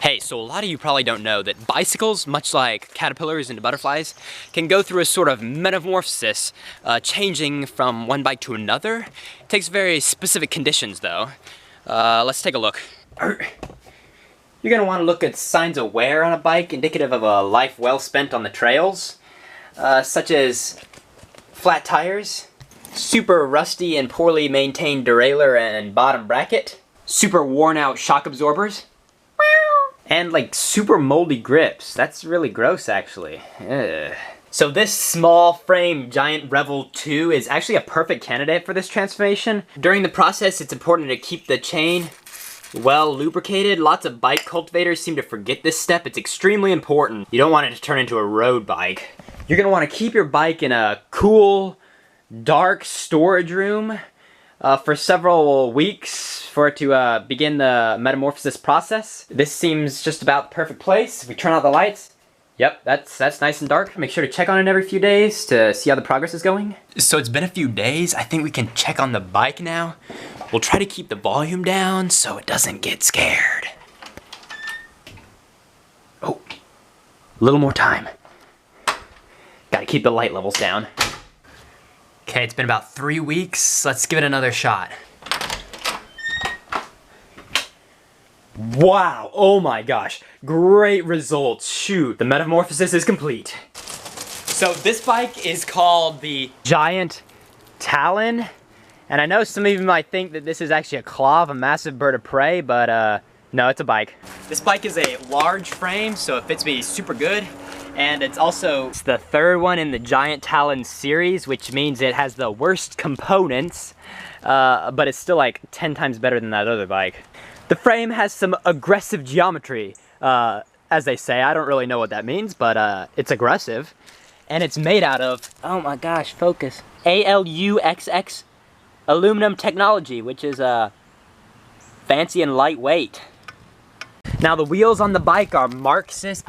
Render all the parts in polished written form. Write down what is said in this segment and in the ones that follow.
Hey, so a lot of you probably don't know that bicycles, much like caterpillars and butterflies, can go through a sort of metamorphosis, changing from one bike to another. It takes very specific conditions though. Let's take a look. You're gonna wanna look at signs of wear on a bike, indicative of a life well spent on the trails, such as flat tires, super rusty and poorly maintained derailleur and bottom bracket, super worn out shock absorbers, and like super moldy grips. That's really gross actually. Ugh. So this small frame Giant Revel 2 is actually a perfect candidate for this transformation. During the process, it's important to keep the chain well lubricated. Lots of bike cultivators seem to forget this step. It's extremely important. You don't want it to turn into a road bike. You're gonna want to keep your bike in a cool, dark storage room for several weeks for it to begin the metamorphosis process. This seems just about the perfect place. If we turn out the lights, yep, that's nice and dark. Make sure to check on it every few days to see how the progress is going. So it's been a few days. I think we can check on the bike now. We'll try to keep the volume down so it doesn't get scared. Oh, a little more time. Gotta keep the light levels down. Okay, it's been about 3 weeks. Let's give it another shot. Wow, oh my gosh, great results. Shoot, the metamorphosis is complete. So this bike is called the Giant Talon. And I know some of you might think that this is actually a claw of a massive bird of prey, but no, it's a bike. This bike is a large frame, so it fits me super good. And it's the third one in the Giant Talon series, which means it has the worst components, but it's still like 10 times better than that other bike. The frame has some aggressive geometry, as they say. I don't really know what that means, but it's aggressive. And it's made out of, oh my gosh, focus, ALUXX aluminum technology, which is fancy and lightweight. Now the wheels on the bike are Maxxis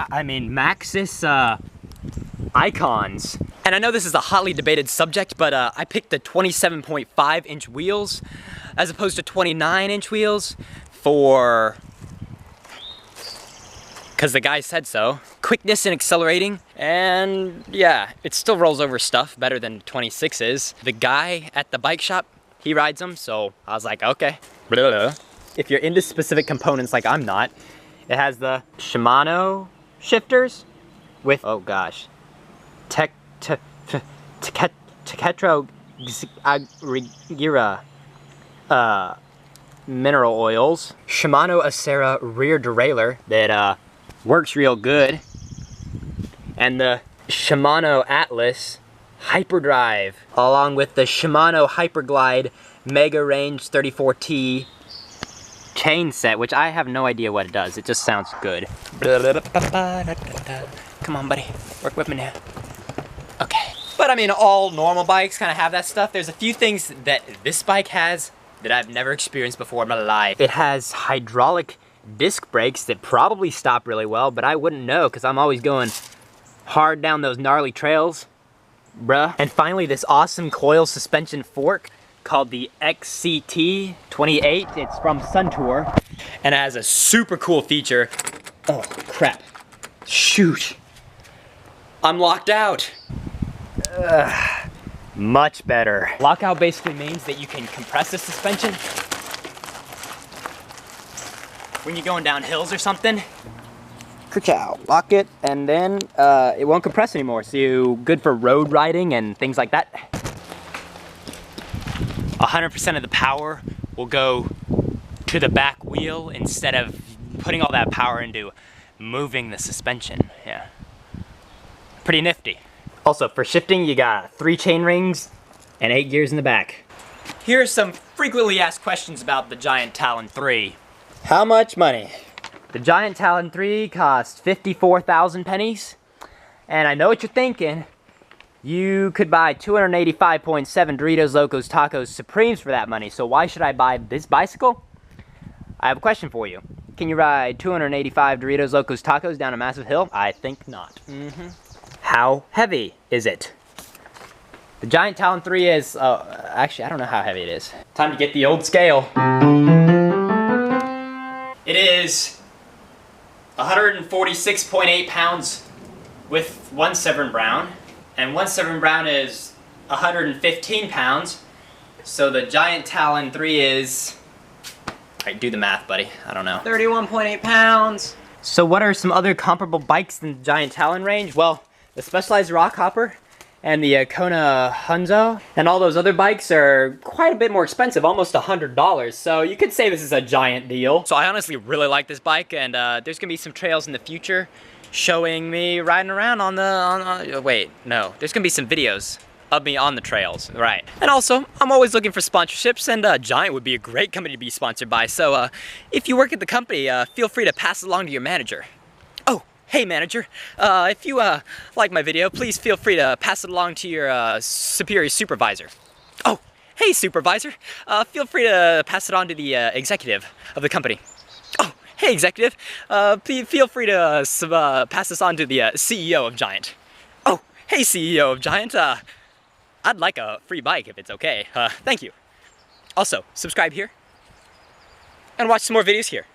Icons. And I know this is a hotly debated subject, but I picked the 27.5 inch wheels as opposed to 29 inch wheels because the guy said so. Quickness and accelerating, and yeah, it still rolls over stuff better than 26s. The guy at the bike shop, he rides them, so I was like, okay. If you're into specific components like I'm not, it has the Shimano shifters with, oh gosh, Teketro Gira mineral oils, Shimano Acera rear derailleur that works real good, and the Shimano Atlas Hyperdrive, along with the Shimano Hyperglide Mega Range 34T chain set, which I have no idea what it does. It just sounds good. Come on, buddy. Work with me now. Okay. But I mean, all normal bikes kind of have that stuff. There's a few things that this bike has that I've never experienced before in my life. It has hydraulic disc brakes that probably stop really well, but I wouldn't know because I'm always going hard down those gnarly trails, bruh. And finally, this awesome coil suspension fork called the XCT28. It's from Suntour, and it has a super cool feature. Oh crap, shoot, I'm locked out. Much better. Lockout basically means that you can compress the suspension when you're going down hills or something. Ka-chow, lock it, and then it won't compress anymore, so you're good for road riding and things like that. 100% of the power will go to the back wheel instead of putting all that power into moving the suspension. Yeah, pretty nifty. Also, for shifting, you got 3 chain rings and 8 gears in the back. Here are some frequently asked questions about the Giant Talon 3. How much money? The Giant Talon 3 cost 54,000 pennies. And I know what you're thinking. You could buy 285.7 Doritos Locos Tacos Supremes for that money, so why should I buy this bicycle? I have a question for you. Can you ride 285 Doritos Locos Tacos down a massive hill? I think not. How heavy is it? The Giant Talon 3 is, actually I don't know how heavy it is. Time to get the old scale. It is 146.8 pounds with 1 Severn Brown, and 1 Severn Brown is 115 pounds. So the Giant Talon 3 is, alright, do the math, buddy. I don't know. 31.8 pounds. So what are some other comparable bikes in the Giant Talon range? Well, the Specialized Rockhopper and the Kona Hunzo, and all those other bikes are quite a bit more expensive, almost $100. So you could say this is a giant deal. So I honestly really like this bike, and there's gonna be some trails in the future showing me riding around on the, wait, no. There's gonna be some videos of me on the trails, right. And also, I'm always looking for sponsorships, and Giant would be a great company to be sponsored by. So if you work at the company, feel free to pass it along to your manager. Oh, hey manager, if you like my video, please feel free to pass it along to your superior supervisor. Oh, hey supervisor, feel free to pass it on to the executive of the company. Oh, hey executive, feel free to pass this on to the CEO of Giant. Oh, hey CEO of Giant, I'd like a free bike if it's okay. Thank you. Also, subscribe here and watch some more videos here.